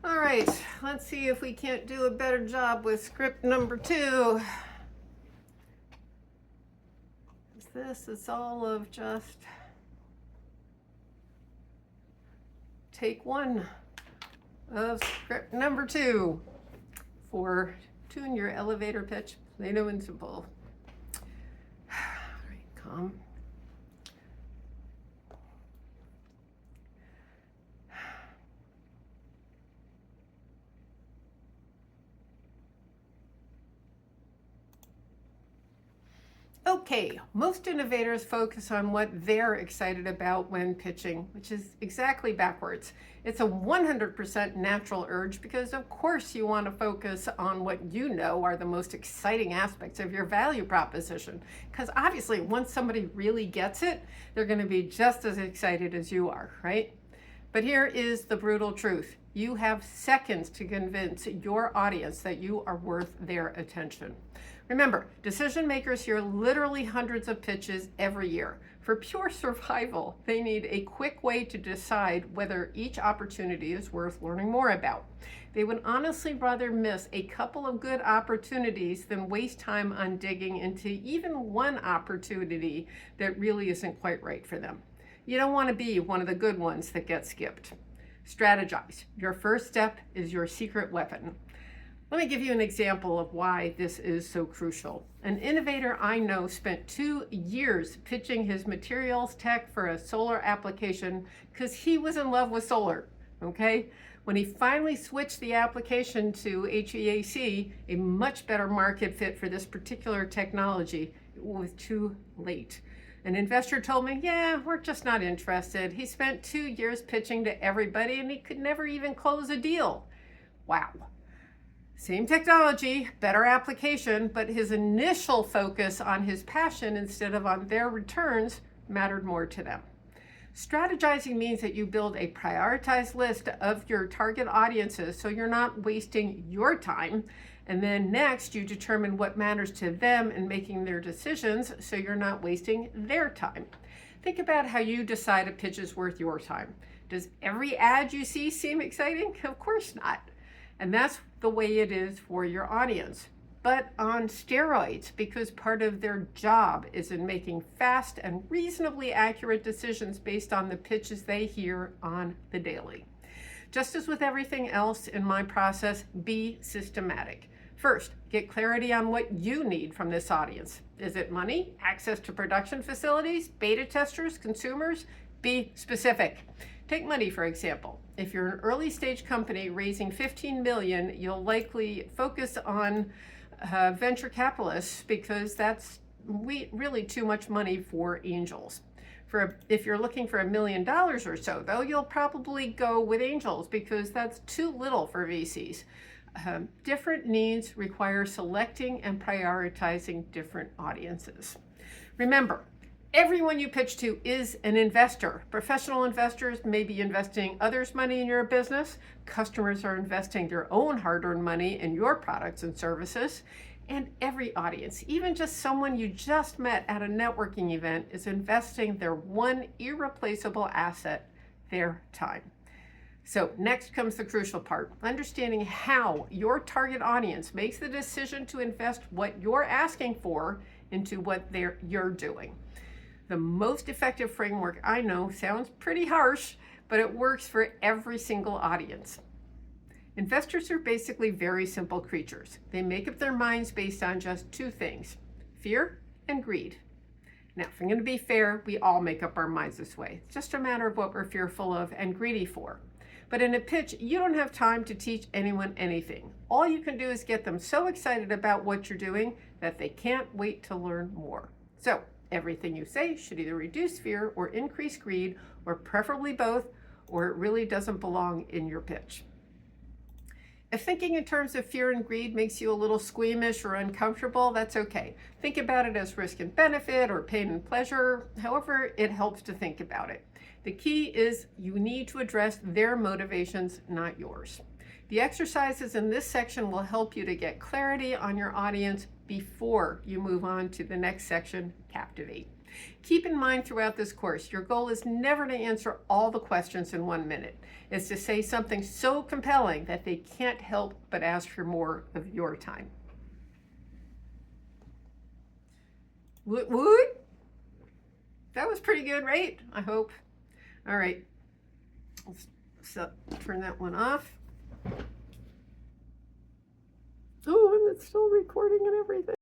All right, let's see if we can't do a better job with script number 2. This is all of just take 1 of script number 2 for tune your elevator pitch, plain and simple. All right, calm. Okay, most innovators focus on what they're excited about when pitching, which is exactly backwards. It's a 100% natural urge because, of course, you want to focus on what you know are the most exciting aspects of your value proposition. Because obviously, once somebody really gets it, they're going to be just as excited as you are, right? But here is the brutal truth. You have seconds to convince your audience that you are worth their attention. Remember, decision makers hear literally hundreds of pitches every year. For pure survival, they need a quick way to decide whether each opportunity is worth learning more about. They would honestly rather miss a couple of good opportunities than waste time on digging into even one opportunity that really isn't quite right for them. You don't want to be one of the good ones that gets skipped. Strategize. Your first step is your secret weapon. Let me give you an example of why this is so crucial. An innovator I know spent 2 years pitching his materials tech for a solar application because he was in love with solar, okay? When he finally switched the application to HVAC, a much better market fit for this particular technology, it was too late. An investor told me, yeah, we're just not interested. He spent 2 years pitching to everybody and he could never even close a deal. Wow. Same technology, better application, but his initial focus on his passion instead of on their returns mattered more to them. Strategizing means that you build a prioritized list of your target audiences so you're not wasting your time. And then next, you determine what matters to them in making their decisions so you're not wasting their time. Think about how you decide a pitch is worth your time. Does every ad you see seem exciting? Of course not. And that's the way it is for your audience, but on steroids, because part of their job is in making fast and reasonably accurate decisions based on the pitches they hear on the daily. Just as with everything else in my process, be systematic. First, get clarity on what you need from this audience. Is it money, access to production facilities, beta testers, consumers? Be specific. Take money, for example. If you're an early stage company raising 15 million, you'll likely focus on venture capitalists because that's really too much money for angels. If you're looking for $1 million or so, though, you'll probably go with angels because that's too little for VCs. Different needs require selecting and prioritizing different audiences. Remember, everyone you pitch to is an investor. Professional investors may be investing others' money in your business. Customers are investing their own hard-earned money in your products and services. And every audience, even just someone you just met at a networking event, is investing their one irreplaceable asset, their time. So next comes the crucial part, understanding how your target audience makes the decision to invest what you're asking for into what you're doing. The most effective framework I know sounds pretty harsh, but it works for every single audience. Investors are basically very simple creatures. They make up their minds based on just 2 things, fear and greed. Now, if I'm going to be fair, we all make up our minds this way. It's just a matter of what we're fearful of and greedy for. But in a pitch, you don't have time to teach anyone anything. All you can do is get them so excited about what you're doing that they can't wait to learn more. So, everything you say should either reduce fear or increase greed, or preferably both, or it really doesn't belong in your pitch. If thinking in terms of fear and greed makes you a little squeamish or uncomfortable, that's okay. Think about it as risk and benefit or pain and pleasure, however it helps to think about it. The key is you need to address their motivations, not yours. The exercises in this section will help you to get clarity on your audience before you move on to the next section, Captivate. Keep in mind throughout this course, your goal is never to answer all the questions in 1 minute. It's to say something so compelling that they can't help but ask for more of your time. Woot woot! That was pretty good, right? I hope. All right. Let's turn that one off. Oh, and it's still recording and everything.